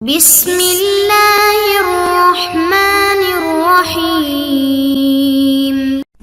بسم اللہ الرحمن الرحیم۔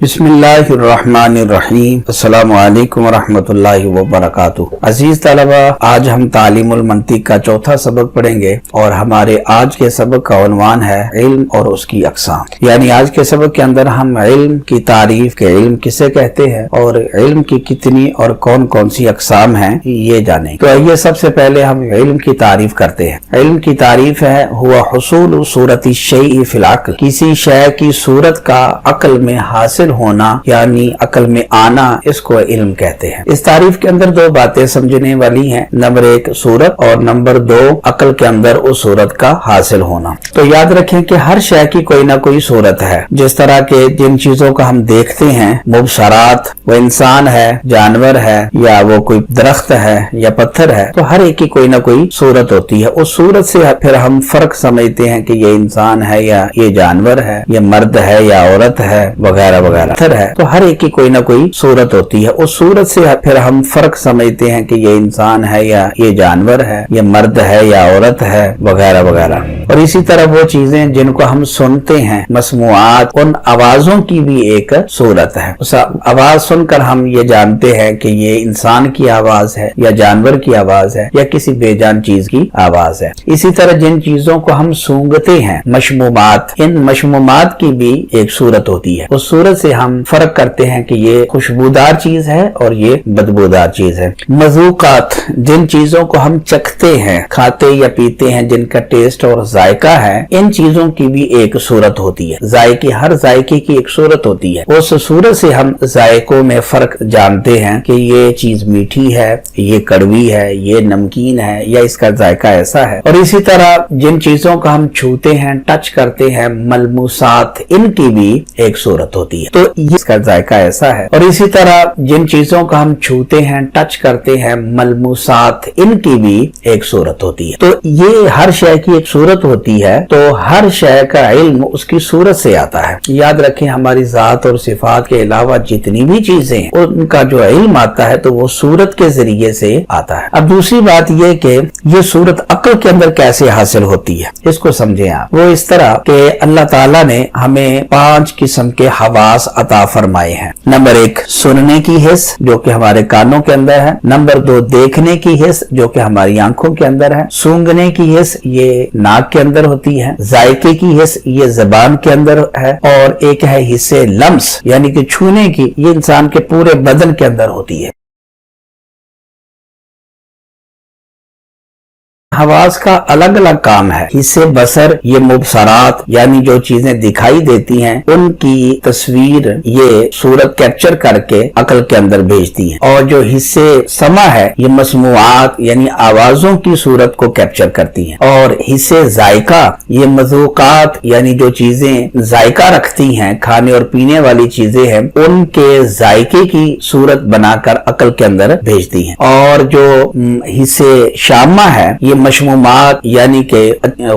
بسم اللہ الرحمن الرحیم۔ السلام علیکم ورحمۃ اللہ وبرکاتہ۔ عزیز طلبہ، آج ہم تعلیم المنطق کا چوتھا سبق پڑھیں گے اور ہمارے آج کے سبق کا عنوان ہے علم اور اس کی اقسام۔ یعنی آج کے سبق کے اندر ہم علم کی تعریف کے علم کسے کہتے ہیں اور علم کی کتنی اور کون کون سی اقسام ہیں یہ جانیں۔ تو یہ سب سے پہلے ہم علم کی تعریف کرتے ہیں۔ علم کی تعریف ہے ہوا حصول صورت الشیء فی العقل، کسی شے کی صورت کا عقل میں حاصل ہونا یعنی عقل میں آنا، اس کو علم کہتے ہیں۔ اس تعریف کے اندر دو باتیں سمجھنے والی ہیں، نمبر ایک صورت اور نمبر دو عقل کے اندر اس صورت کا حاصل ہونا۔ تو یاد رکھیں کہ ہر شے کی کوئی نہ کوئی صورت ہے، جس طرح کے جن چیزوں کو ہم دیکھتے ہیں مبصرات، وہ انسان ہے، جانور ہے، یا وہ کوئی درخت ہے یا پتھر ہے، تو ہر ایک کی کوئی نہ کوئی صورت ہوتی ہے۔ اس صورت سے پھر ہم فرق سمجھتے ہیں کہ یہ انسان ہے یا یہ جانور ہے، یہ مرد ہے یا عورت ہے، وغیرہ وغیرہ ہے۔ تو ہر ایک کی کوئی نہ کوئی صورت ہوتی ہے۔ اس صورت سے پھر ہم فرق سمجھتے ہیں کہ یہ انسان ہے یا یہ جانور ہے، یہ مرد ہے یا عورت ہے، وغیرہ وغیرہ۔ اور اسی طرح وہ چیزیں جن کو ہم سنتے ہیں، مسموعات، ان آوازوں کی بھی ایک صورت ہے۔ اس آواز سن کر ہم یہ جانتے ہیں کہ یہ انسان کی آواز ہے یا جانور کی آواز ہے یا کسی بے جان چیز کی آواز ہے۔ اسی طرح جن چیزوں کو ہم سونگھتے ہیں، مشمومات، ان مشمومات کی بھی ایک صورت ہوتی ہے۔ اس صورت سے ہم فرق کرتے ہیں کہ یہ خوشبودار چیز ہے اور یہ بدبودار چیز ہے۔ مذوقات، جن چیزوں کو ہم چکھتے ہیں، کھاتے یا پیتے ہیں، جن کا ٹیسٹ اور ذائقہ ہے، ان چیزوں کی بھی ایک صورت ہوتی ہے۔ ذائقے، ہر ذائقے کی ایک صورت ہوتی ہے۔ اس صورت سے ہم ذائقوں میں فرق جانتے ہیں کہ یہ چیز میٹھی ہے، یہ کڑوی ہے، یہ نمکین ہے یا اس کا ذائقہ ایسا ہے۔ اور اسی طرح جن چیزوں کو ہم چھوتے ہیں، ٹچ کرتے ہیں، ملموسات، ان کی بھی ایک صورت ہوتی ہے۔ تو اس کا ذائقہ ایسا ہے۔ اور اسی طرح جن چیزوں کو ہم چھوتے ہیں، ٹچ کرتے ہیں، ملموسات، ان کی بھی ایک صورت ہوتی ہے۔ تو یہ ہر شے کی ایک صورت ہوتی ہے، تو ہر شے کا علم اس کی صورت سے آتا ہے۔ یاد رکھیں ہماری ذات اور صفات کے علاوہ جتنی بھی چیزیں ہیں ان کا جو علم آتا ہے تو وہ صورت کے ذریعے سے آتا ہے۔ اب دوسری بات یہ کہ یہ صورت عقل کے اندر کیسے حاصل ہوتی ہے، اس کو سمجھیں آپ۔ وہ اس طرح کہ اللہ تعالیٰ نے ہمیں 5 قسم کے حواس عطا فرمائے ہیں۔ نمبر 1 سننے کی حس، جو کہ ہمارے کانوں کے اندر ہے۔ نمبر 2 دیکھنے کی حس، جو کہ ہماری آنکھوں کے اندر ہے۔ سونگھنے کی حس، یہ ناک کے اندر ہوتی ہے۔ ذائقے کی حس، یہ زبان کے اندر ہے۔ اور ایک ہے حس لمس، یعنی کہ چھونے کی، یہ انسان کے پورے بدن کے اندر ہوتی ہے۔ حواس کا الگ الگ کام ہے۔ حصے بصر، یہ مبصرات یعنی جو چیزیں دکھائی دیتی ہیں ان کی تصویر یہ صورت کیپچر کر کے عقل کے اندر بھیجتی ہیں۔ اور جو حصے سمع ہے یہ مسموعات یعنی آوازوں کی صورت کو کیپچر کرتی ہیں۔ اور حصے ذائقہ یہ مذوقات یعنی جو چیزیں ذائقہ رکھتی ہیں، کھانے اور پینے والی چیزیں ہیں، ان کے ذائقے کی صورت بنا کر عقل کے اندر بھیجتی ہیں۔ اور جو حصے شامہ ہے یہ مشمومات یعنی کہ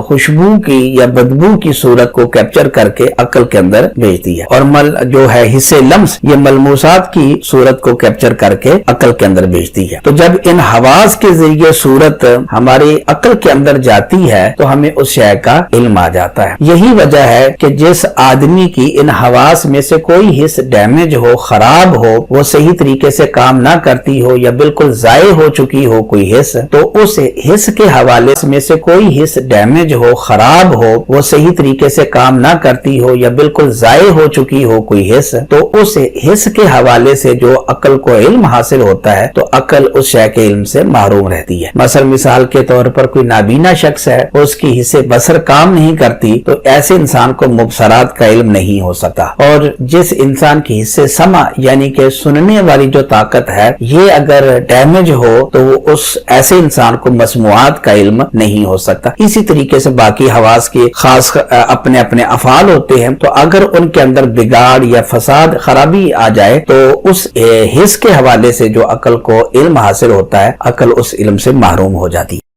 خوشبو کی یا بدبو کی صورت کو کیپچر کر کے عقل کے اندر بھیجتی ہے۔ اور جو ہے حصے لمس یہ ملموسات کی صورت کو کیپچر کر کے عقل کے اندر بھیجتی ہے۔ تو جب ان حواس کے ذریعے صورت ہماری عقل کے اندر جاتی ہے تو ہمیں اس شے کا علم آ جاتا ہے۔ یہی وجہ ہے کہ جس آدمی کی ان حواس میں سے کوئی حص ڈیمیج ہو، خراب ہو، وہ صحیح طریقے سے کام نہ کرتی ہو یا بالکل ضائع ہو چکی ہو کوئی حص، تو اس حص کے حوالے میں سے کوئی حص ڈیمیج ہو، خراب ہو، وہ صحیح طریقے سے کام نہ کرتی ہو یا بالکل ضائع ہو چکی ہو کوئی حص، تو اس حص کے حوالے سے جو عقل کو علم حاصل ہوتا ہے تو عقل اس شے کے علم سے محروم رہتی ہے۔ مثال کے طور پر کوئی نابینا شخص ہے، اس کی حصے بصر کام نہیں کرتی، تو ایسے انسان کو مبصرات کا علم نہیں ہو سکتا۔ اور جس انسان کی حصے سمع یعنی کہ سننے والی جو طاقت ہے یہ اگر ڈیمیج ہو تو وہ اس ایسے انسان کو مسموعات کا علم نہیں ہو سکتا۔ اسی طریقے سے باقی حواس کے خاص اپنے اپنے افعال ہوتے ہیں، تو اگر ان کے اندر بگاڑ یا فساد خرابی آ جائے تو اس حص کے حوالے سے جو عقل کو علم حاصل ہوتا ہے عقل اس علم سے محروم ہو جاتی ہے۔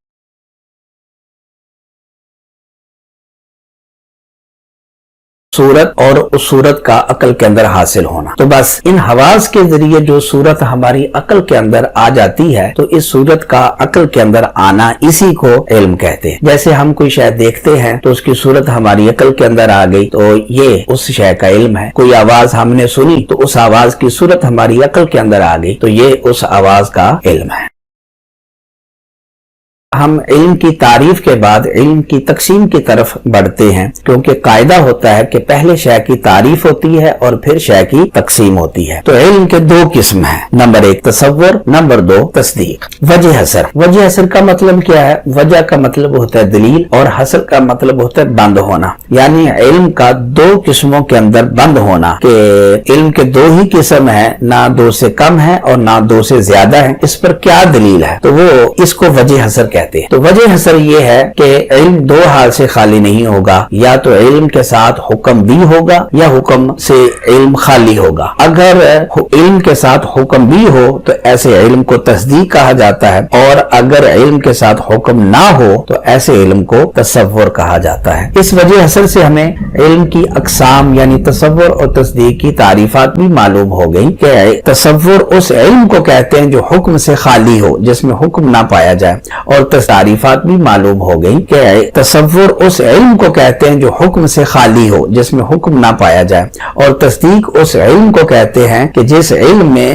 صورت اور اس صورت کا عقل کے اندر حاصل ہونا. تو بس ان حواس کے ذریعے جو صورت ہماری عقل کے اندر آ جاتی ہے تو اس صورت کا عقل کے اندر آنا اسی کو علم کہتے ہیں. جیسے ہم کوئی شے دیکھتے ہیں تو اس کی صورت ہماری عقل کے اندر آ گئی تو یہ اس شے کا علم ہے. کوئی آواز ہم نے سنی تو اس آواز کی صورت ہماری عقل کے اندر آ گئی تو یہ اس آواز کا علم ہے. ہم علم کی تعریف کے بعد علم کی تقسیم کی طرف بڑھتے ہیں کیونکہ قاعدہ ہوتا ہے کہ پہلے شے کی تعریف ہوتی ہے اور پھر شے کی تقسیم ہوتی ہے. تو علم کے دو قسم ہیں. نمبر ایک تصور، نمبر دو تصدیق. وجہ حسر. وجہ حسر کا مطلب کیا ہے؟ وجہ کا مطلب ہوتا ہے دلیل اور حسر کا مطلب ہوتا ہے بند ہونا. یعنی علم کا دو قسموں کے اندر بند ہونا کہ علم کے دو ہی قسم ہیں، نہ دو سے کم ہے اور نہ دو سے زیادہ ہے. اس پر کیا دلیل ہے؟ تو وہ اس کو وجہ حسر کہتے ہیں. تو وجہ حسر یہ ہے کہ علم دو حال سے خالی نہیں ہوگا، یا تو علم کے ساتھ حکم بھی ہوگا یا حکم سے علم خالی ہوگا. اگر علم کے ساتھ حکم بھی ہو تو ایسے علم کو تصدیق کہا جاتا ہے، اور اگر علم کے ساتھ حکم نہ ہو تو ایسے علم کو تصور کہا جاتا ہے. اس وجہ حسر سے ہمیں علم کی اقسام یعنی تصور اور تصدیق کی تعریفات بھی معلوم ہو گئی کہ تصور اس علم کو کہتے ہیں جو حکم سے خالی ہو، جس میں حکم نہ پایا جائے، اور تعریفات بھی معلوم ہو گئی کہ تصور اس علم کو کہتے ہیں جو حکم سے خالی ہو، جس میں حکم نہ پایا جائے، اور تصدیق اس علم کو کہتے ہیں کہ جس علم میں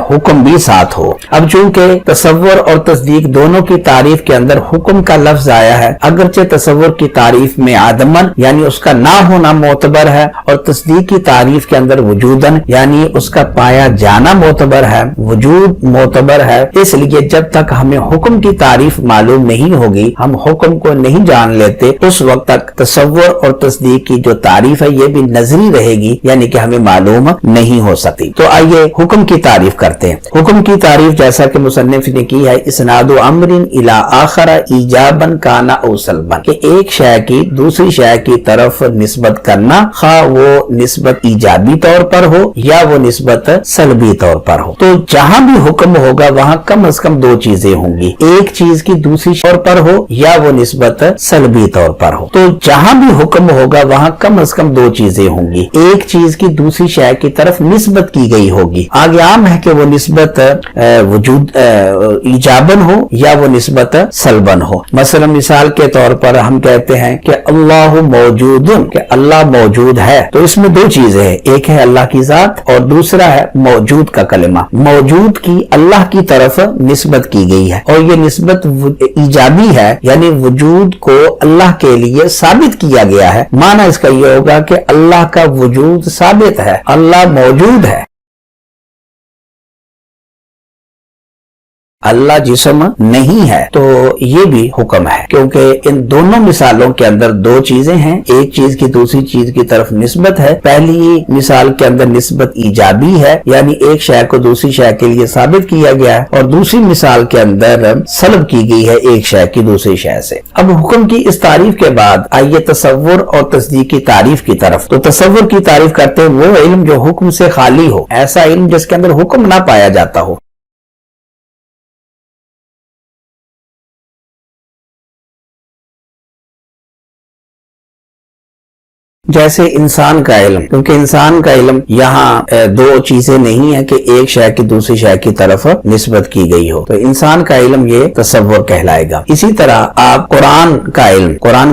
حکم بھی ساتھ ہو. اب چونکہ تصور اور تصدیق دونوں کی تعریف کے اندر حکم کا لفظ آیا ہے، اگرچہ تصور کی تعریف میں عدمن یعنی اس کا نہ ہونا معتبر ہے، اور تصدیق کی تعریف کے اندر وجودن یعنی اس کا پایا جانا معتبر ہے، وجود معتبر ہے. اس لیے جب تک ہمیں حکم کی تعریف معلوم نہیں ہوگی، ہم حکم کو نہیں جان لیتے، اس وقت تک تصور اور تصدیق کی جو تعریف ہے یہ بھی نظری رہے گی، یعنی کہ ہمیں معلوم نہیں ہو سکتی. تو آئیے حکم کی تعریف کرتے ہیں. حکم کی تعریف جیسا کہ مصنف نے کی ہے، اسناد امر الی آخر ایجابا کان او سلبا، کہ ایک شے کی دوسری شے کی طرف نسبت کرنا، خواہ وہ نسبت ایجابی طور پر ہو یا وہ نسبت سلبی طور پر ہو. تو جہاں بھی حکم ہوگا وہاں کم از کم دو چیزیں ہوں گی، ایک چیز کی دوسری طور پر ہو یا وہ نسبت سلبی طور پر ہو. تو جہاں بھی حکم ہوگا وہاں کم از کم دو چیزیں ہوں گی، ایک چیز کی دوسری شے کی طرف نسبت کی گئی ہوگی. آگے عام ہے کہ وہ نسبت وجود ایجابن ہو یا وہ نسبت سلبن ہو. مثلا مثال کے طور پر ہم کہتے ہیں کہ اللہ موجود، کہ اللہ موجود ہے. تو اس میں دو چیزیں ہیں، ایک ہے اللہ کی ذات اور دوسرا ہے موجود کا کلمہ. موجود کی اللہ کی طرف نسبت کی گئی ہے اور یہ نسبت ایجابی ہے، یعنی وجود کو اللہ کے لیے ثابت کیا گیا ہے. معنی اس کا یہ ہوگا کہ اللہ کا وجود ثابت ہے، اللہ موجود ہے. اللہ جسم نہیں ہے. تو یہ بھی حکم ہے کیونکہ ان دونوں مثالوں کے اندر دو چیزیں ہیں، ایک چیز کی دوسری چیز کی طرف نسبت ہے. پہلی مثال کے اندر نسبت ایجابی ہے، یعنی ایک شے کو دوسری شے کے لیے ثابت کیا گیا ہے، اور دوسری مثال کے اندر سلب کی گئی ہے ایک شے کی دوسری شے سے. اب حکم کی اس تعریف کے بعد آئیے تصور اور تصدیق کی تعریف کی طرف. تو تصور کی تعریف کرتے ہیں وہ علم جو حکم سے خالی ہو، ایسا علم جس کے اندر حکم نہ پایا جاتا ہو. جیسے انسان کا علم، کیونکہ انسان کا علم یہاں دو چیزیں نہیں ہیں کہ ایک شے کی دوسری شے کی طرف نسبت کی گئی ہو، تو انسان کا علم یہ تصور کہلائے گا. اسی طرح آپ قرآن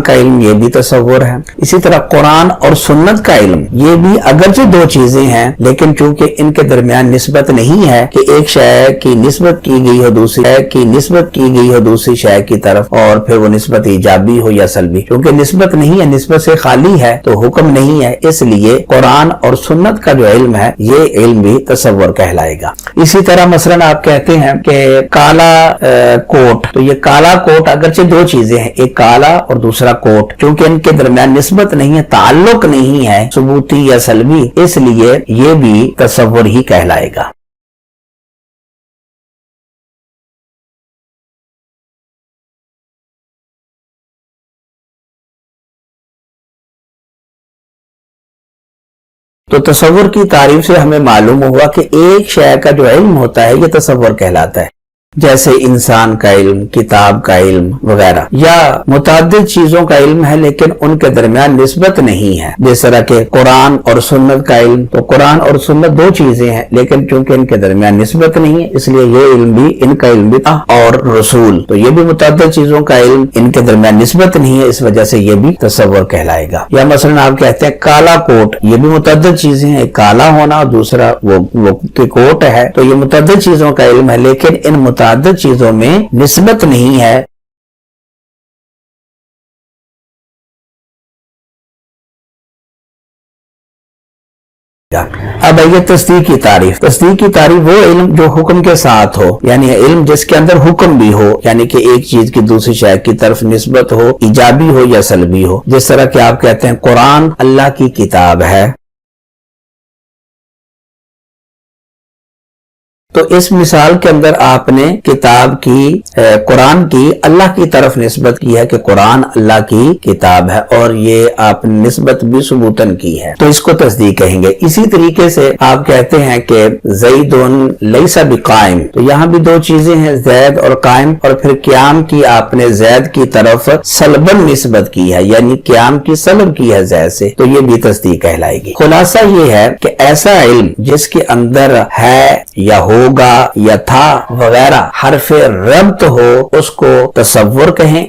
کا علم یہ بھی تصور ہے. اسی طرح قرآن اور سنت کا علم یہ بھی اگرچہ دو چیزیں ہیں لیکن چونکہ ان کے درمیان نسبت نہیں ہے کہ ایک شے کی نسبت کی گئی ہو دوسری شے کی نسبت کی گئی ہو دوسری شے کی طرف، اور پھر وہ نسبت ایجابی ہو یا سلبی. کیونکہ نسبت نہیں ہے، نسبت سے خالی ہے تو حکم نہیں ہے، اس لیے قرآن اور سنت کا جو علم ہے یہ علم بھی تصور کہلائے گا. اسی طرح مثلا آپ کہتے ہیں کہ کالا کوٹ، تو یہ کالا کوٹ اگرچہ دو چیزیں ہیں، ایک کالا اور دوسرا کوٹ، چونکہ ان کے درمیان نسبت نہیں ہے، تعلق نہیں ہے ثبوتی یا سلبی، اس لیے یہ بھی تصور ہی کہلائے گا. تو تصور کی تعریف سے ہمیں معلوم ہوا کہ ایک شے کا جو علم ہوتا ہے یہ تصور کہلاتا ہے. جیسے انسان کا علم، کتاب کا علم وغیرہ، یا متعدد چیزوں کا علم ہے لیکن ان کے درمیان نسبت نہیں ہے، جس طرح کہ قرآن اور سنت کا علم، تو قرآن اور سنت دو چیزیں ہیں لیکن چونکہ ان کے درمیان نسبت نہیں ہے اس لیے یہ علم بھی، ان کا علم بھی، اور رسول تو یہ بھی متعدد چیزوں کا علم، ان کے درمیان نسبت نہیں ہے، اس وجہ سے یہ بھی تصور کہلائے گا۔ یا مثلا آپ کہتے ہیں کالا کوٹ، یہ بھی متعدد چیزیں ہیں، کالا ہونا اور دوسرا وہ کوٹ ہے، تو یہ متعدد چیزوں کا علم ہے لیکن ان متعدد چیزوں میں نسبت نہیں ہے۔ اب آئیے تصدیق کی تعریف۔ تصدیق کی تعریف وہ علم جو حکم کے ساتھ ہو، یعنی علم جس کے اندر حکم بھی ہو، یعنی کہ ایک چیز کی دوسری شے کی طرف نسبت ہو، ایجابی ہو یا سلبی ہو، جس طرح کہ آپ کہتے ہیں قرآن اللہ کی کتاب ہے، تو اس مثال کے اندر آپ نے کتاب کی، قرآن کی اللہ کی طرف نسبت کی ہے کہ قرآن اللہ کی کتاب ہے، اور یہ آپ نے نسبت بھی ثبوتاً کی ہے، تو اس کو تصدیق کہیں گے۔ اسی طریقے سے آپ کہتے ہیں کہ زید لیس بقائم، تو یہاں بھی دو چیزیں ہیں، زید اور قائم، اور پھر قیام کی آپ نے زید کی طرف سلباً نسبت کی ہے، یعنی قیام کی سلب کی ہے زید سے، تو یہ بھی تصدیق کہلائے گی۔ خلاصہ یہ ہے کہ ایسا علم جس کے اندر ہے یا ہوگا یا تھا وغیرہ حرف ربط ہو اس کو تصور کہیں،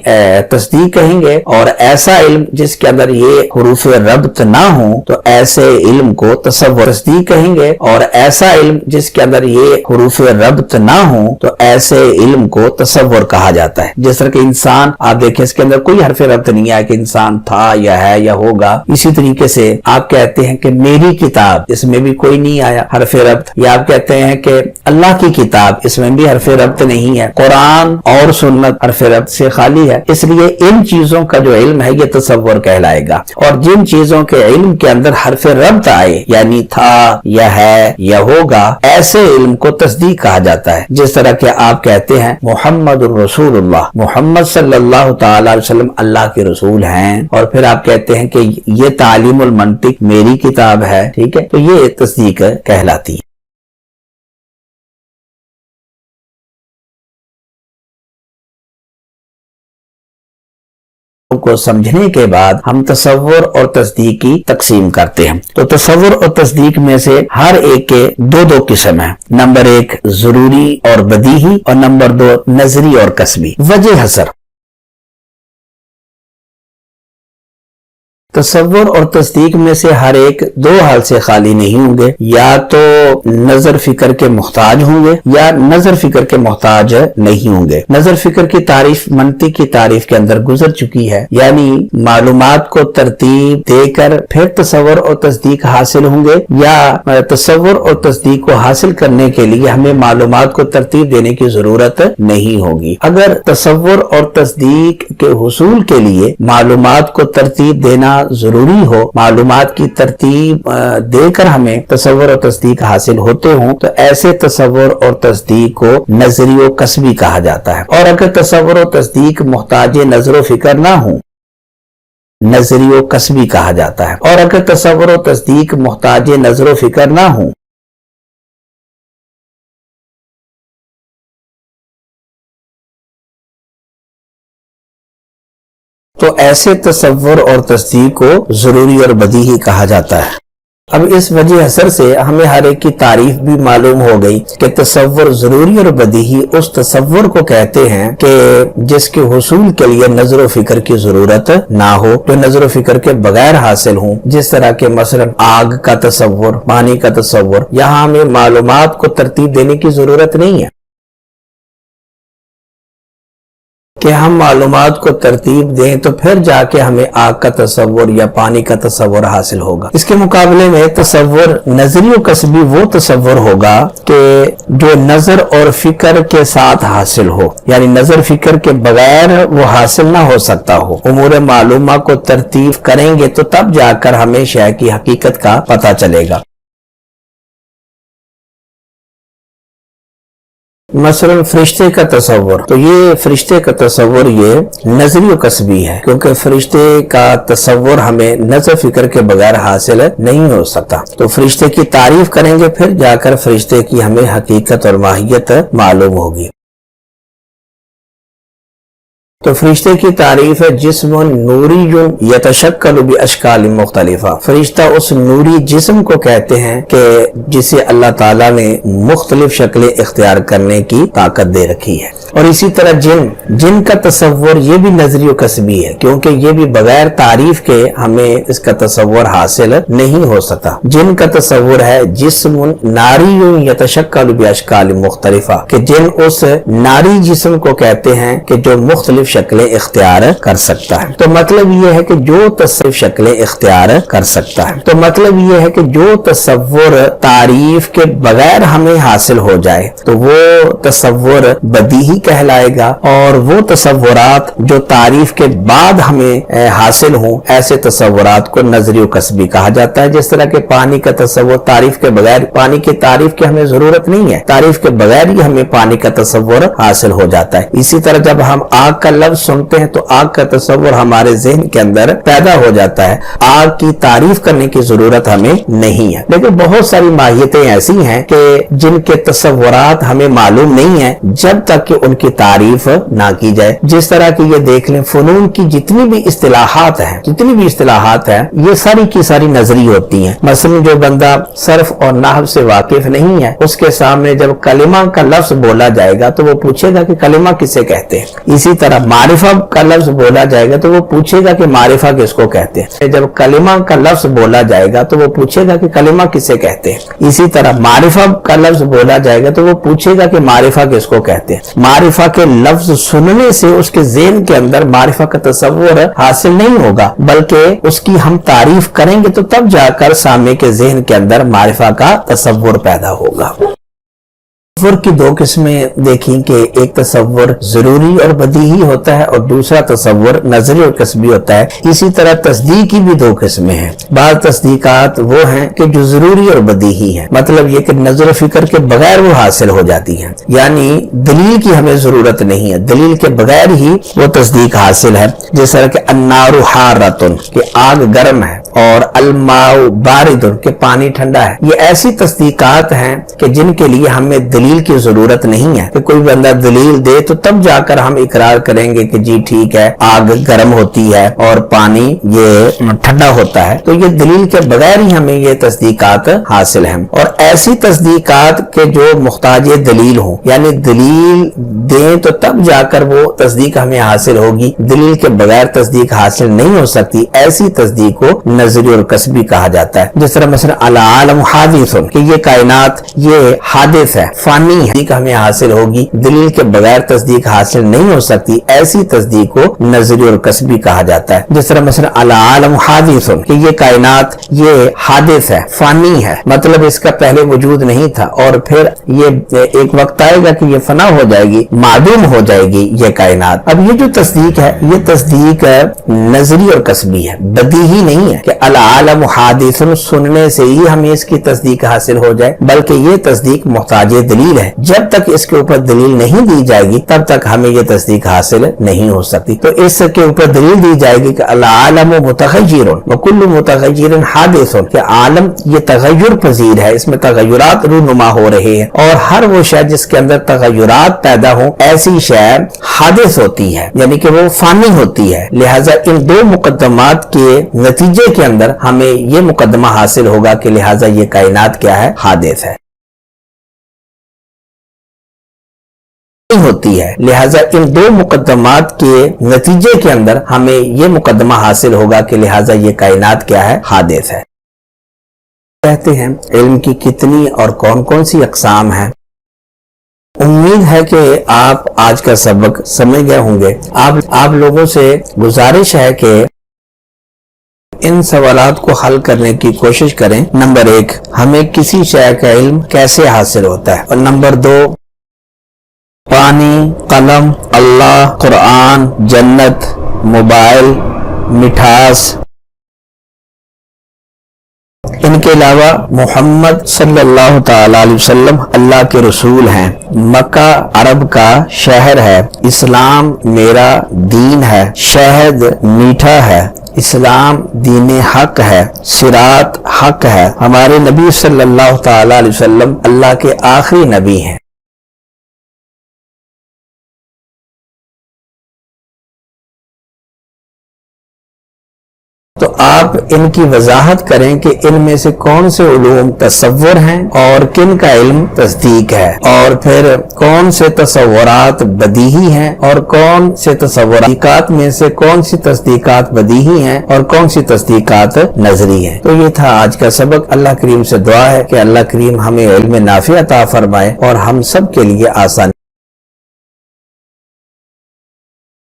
تصدیق کہیں گے، اور ایسا علم جس کے اندر یہ حروف ربط نہ ہوں تو ایسے علم کو تصور تصدیق کہیں گے، اور ایسا علم جس کے اندر یہ حروف ربط نہ ہوں تو ایسے علم کو تصور کہا جاتا ہے۔ جس طرح کہ انسان، آپ دیکھیں اس کے اندر کوئی حرف ربط نہیں ہے کہ انسان تھا یا ہے یا ہوگا، اسی طریقے سے آپ کہتے ہیں کہ میری کتاب، اس میں بھی کوئی نہیں آیا حرف ربط، یا آپ کہتے ہیں کہ اللہ کی کتاب، اس میں بھی حرف ربط نہیں ہے، قرآن اور سنت حرف ربط سے خالی ہے، اس لیے ان چیزوں کا جو علم ہے یہ تصور کہلائے گا، اور جن چیزوں کے علم کے اندر حرف ربط آئے یعنی تھا یا ہے یا ہوگا، ایسے علم کو تصدیق کہا جاتا ہے۔ جس طرح کہ آپ کہتے ہیں محمد الرسول اللہ، محمد صلی اللہ تعالی علیہ وسلم اللہ کے رسول ہیں، اور پھر آپ کہتے ہیں کہ یہ تعلیم المنطق میری کتاب ہے، ٹھیک ہے، تو یہ تصدیق کہلاتی ہے۔ کو سمجھنے کے بعد ہم تصور اور تصدیق کی تقسیم کرتے ہیں، تو تصور اور تصدیق میں سے ہر ایک کے دو قسم ہیں، نمبر 1 ضروری اور بدیہی، اور نمبر 2 نظری اور کسبی۔ وجہ حسر، تصور اور تصدیق میں سے ہر ایک دو حال سے خالی نہیں ہوں گے، یا تو نظر فکر کے محتاج ہوں گے یا نظر فکر کے محتاج نہیں ہوں گے۔ نظر فکر کی تعریف منطق کی تعریف کے اندر گزر چکی ہے، یعنی معلومات کو ترتیب دے کر پھر تصور اور تصدیق حاصل ہوں گے، یا تصور اور تصدیق کو حاصل کرنے کے لیے ہمیں معلومات کو ترتیب دینے کی ضرورت نہیں ہوگی۔ اگر تصور اور تصدیق کے حصول کے لیے معلومات کو ترتیب دینا ضروری ہو، معلومات کی ترتیب دے کر ہمیں تصور اور تصدیق حاصل ہوتے ہوں، تو ایسے تصور اور تصدیق کو نظری و کسبی کہا جاتا ہے۔ اور اگر تصور اور تصدیق محتاج نظر و فکر نہ ہوں، نظری و کسبی کہا جاتا ہے۔ اور اگر تصور و تصدیق محتاج نظر و فکر نہ ہوں، تو ایسے تصور اور تصدیق کو ضروری اور بدیہی کہا جاتا ہے۔ اب اس وجہ حسر سے ہمیں ہر ایک کی تعریف بھی معلوم ہو گئی کہ تصور ضروری اور بدیہی اس تصور کو کہتے ہیں کہ جس کے حصول کے لیے نظر و فکر کی ضرورت نہ ہو، جو نظر و فکر کے بغیر حاصل ہوں، جس طرح کہ مثلا آگ کا تصور، پانی کا تصور، یہاں ہمیں معلومات کو ترتیب دینے کی ضرورت نہیں ہے کہ ہم معلومات کو ترتیب دیں تو پھر جا کے ہمیں آگ کا تصور یا پانی کا تصور حاصل ہوگا۔ اس کے مقابلے میں تصور نظری و کسبی وہ تصور ہوگا کہ جو نظر اور فکر کے ساتھ حاصل ہو، یعنی نظر فکر کے بغیر وہ حاصل نہ ہو سکتا ہو۔ امور معلومہ کو ترتیب کریں گے تو تب جا کر ہمیں شے کی حقیقت کا پتہ چلے گا۔ مثلا فرشتے کا تصور، تو یہ فرشتے کا تصور یہ نظری و کسبی ہے، کیونکہ فرشتے کا تصور ہمیں نظر فکر کے بغیر حاصل نہیں ہو سکتا۔ تو فرشتے کی تعریف کریں گے پھر جا کر فرشتے کی ہمیں حقیقت اور ماہیت معلوم ہوگی۔ تو فرشتے کی تعریف ہے جسم نوری یتشکل باشکال مختلفہ، فرشتہ اس نوری جسم کو کہتے ہیں کہ جسے اللہ تعالیٰ نے مختلف شکلیں اختیار کرنے کی طاقت دے رکھی ہے۔ اور اسی طرح جن کا تصور یہ بھی نظری و کسبی ہے، کیونکہ یہ بھی بغیر تعریف کے ہمیں اس کا تصور حاصل نہیں ہو سکتا۔ جن کا تصور ہے جسم ناری یتشکل باشکال مختلفہ، کہ جن اس ناری جسم کو کہتے ہیں کہ جو مختلف شکلیں اختیار کر سکتا ہے۔ تو مطلب یہ ہے کہ جو تصور شکلیں اختیار کر سکتا ہے، تو مطلب یہ ہے کہ جو تصور تعریف کے بغیر ہمیں حاصل ہو جائے تو وہ تصور بدیہی کہلائے گا، اور وہ تصورات جو تعریف کے بعد ہمیں حاصل ہوں ایسے تصورات کو نظری و کسبی کہا جاتا ہے۔ جس طرح کہ پانی کا تصور تعریف کے بغیر، پانی کی تعریف کی ہمیں ضرورت نہیں ہے، تعریف کے بغیر ہی ہمیں پانی کا تصور حاصل ہو جاتا ہے۔ اسی طرح جب ہم آگ کا لفظ سنتے ہیں تو آگ کا تصور ہمارے ذہن کے اندر پیدا ہو جاتا ہے، آگ کی تعریف کرنے کی ضرورت ہمیں نہیں ہے۔ لیکن بہت ساری ماہیتیں ایسی ہیں کہ جن کے تصورات ہمیں معلوم نہیں ہیں جب تک کہ ان کی تعریف نہ کی جائے۔ جس طرح کہ یہ دیکھ لیں، فنون کی جتنی بھی اصطلاحات ہیں یہ ساری کی ساری نظری ہوتی ہیں۔ مثلا جو بندہ صرف اور نحو سے واقف نہیں ہے، اس کے سامنے جب کلمہ کا لفظ بولا جائے گا تو وہ پوچھے گا کہ کلمہ کسے کہتے ہیں۔ اسی طرح معرفہ کا لفظ بولا جائے گا تو وہ پوچھے گا کہ معرفہ کس کو کہتے ہیں۔ جب کلمہ کا لفظ بولا جائے گا تو وہ پوچھے گا کہ کلمہ کسے کہتے ہیں۔ اسی طرح معرفہ کا لفظ بولا جائے گا تو وہ پوچھے گا کہ معرفہ کس کو کہتے ہیں۔ معرفہ کے لفظ سننے سے اس کے ذہن کے اندر معرفہ کا تصور حاصل نہیں ہوگا، بلکہ اس کی ہم تعریف کریں گے تو تب جا کر سامنے کے ذہن کے اندر معرفہ کا تصور پیدا ہوگا۔ تصور کی دو قسمیں دیکھیں کہ ایک تصور ضروری اور بدیہی ہوتا ہے اور دوسرا تصور نظری اور کسبی ہوتا ہے۔ اسی طرح تصدیق کی بھی دو قسمیں ہیں۔ بعض تصدیقات وہ ہیں کہ جو ضروری اور بدیہی ہیں، مطلب یہ کہ نظر و فکر کے بغیر وہ حاصل ہو جاتی ہیں، یعنی دلیل کی ہمیں ضرورت نہیں ہے، دلیل کے بغیر ہی وہ تصدیق حاصل ہے۔ جس طرح کہ النار حارۃ، کہ آگ گرم ہے، اور الماء بارد، کہ پانی ٹھنڈا ہے۔ یہ ایسی تصدیقات ہیں کہ جن کے لیے ہمیں دلیل کی ضرورت نہیں ہے کہ کوئی بندہ دلیل دے تو تب جا کر ہم اقرار کریں گے کہ جی ٹھیک ہے، آگ گرم ہوتی ہے اور پانی یہ ٹھنڈا ہوتا ہے۔ تو یہ دلیل کے بغیر ہی ہمیں یہ تصدیقات حاصل ہیں۔ اور ایسی تصدیقات کے جو محتاج دلیل ہوں، یعنی دلیل دیں تو تب جا کر وہ تصدیق ہمیں حاصل ہوگی، دلیل کے بغیر تصدیق حاصل نہیں ہو سکتی، ایسی تصدیق کو نظری اور کسبی کہا جاتا ہے۔ جس طرح مثلا العالم حادث، کہ یہ کائنات یہ حادث ہے، فانی ہے، تصدیق ہمیں حاصل ہوگی، دلیل کے بغیر تصدیق حاصل نہیں ہو سکتی، ایسی تصدیق کو نظری اور کسبی کہا جاتا ہے۔ جس طرح مثلا العالم حادث، کہ یہ کائنات یہ حادث ہے، فانی ہے، مطلب اس کا پہلے وجود نہیں تھا اور پھر یہ ایک وقت آئے گا کہ یہ فنا ہو جائے گی، معدوم ہو جائے گی یہ کائنات۔ اب یہ جو تصدیق ہے یہ تصدیق نظری اور کسبی ہے، بدیہی نہیں ہے کہ العالم حادث سننے سے ہی ہمیں اس کی تصدیق حاصل ہو جائے، بلکہ یہ تصدیق محتاج دلیل ہے۔ جب تک اس کے اوپر دلیل نہیں دی جائے گی تب تک ہمیں یہ تصدیق حاصل نہیں ہو سکتی۔ تو اس کے اوپر دلیل دی جائے گی کہ العالم متغیر وکل متغیر حادث، کہ عالم یہ تغیر پذیر ہے، اس میں تغیرات رونما ہو رہے ہیں، اور ہر وہ شے جس کے اندر تغیرات پیدا ہوں ایسی شے حادث ہوتی ہے، یعنی کہ وہ فانی ہوتی ہے۔ لہٰذا ان دو مقدمات کے نتیجے کے اندر ہمیں یہ مقدمہ حاصل ہوگا کہ لہٰذا یہ کائنات کیا ہے، حادث ہے ہوتی ہے۔ لہٰذا ان دو مقدمات کے نتیجے کے اندر ہمیں یہ مقدمہ حاصل ہوگا کہ لہٰذا یہ کائنات کیا ہے، حادث ہے۔ کہتے ہیں علم کی کتنی اور کون کون سی اقسام ہیں۔ امید ہے کہ آپ آج کا سبق سمجھ گئے ہوں گے۔ آپ لوگوں سے گزارش ہے کہ ان سوالات کو حل کرنے کی کوشش کریں۔ نمبر 1، ہمیں کسی شے کا علم کیسے حاصل ہوتا ہے، اور نمبر 2، پانی، قلم، اللہ، قرآن، جنت، موبائل، مٹھاس، ان کے علاوہ محمد صلی اللہ تعالی علیہ وسلم اللہ کے رسول ہیں، مکہ عرب کا شہر ہے، اسلام میرا دین ہے، شہد میٹھا ہے، اسلام دین حق ہے، صراط حق ہے، ہمارے نبی صلی اللہ تعالی علیہ وسلم اللہ کے آخری نبی ہیں۔ تو آپ ان کی وضاحت کریں کہ ان میں سے کون سے علوم تصور ہیں اور کن کا علم تصدیق ہے، اور پھر کون سے تصورات بدیہی ہیں اور کون سے تصورات میں سے کون سی تصدیقات بدیہی ہیں اور کون سی تصدیقات نظری ہیں۔ تو یہ تھا آج کا سبق۔ اللہ کریم سے دعا ہے کہ اللہ کریم ہمیں علم نافع عطا فرمائے اور ہم سب کے لیے آسانی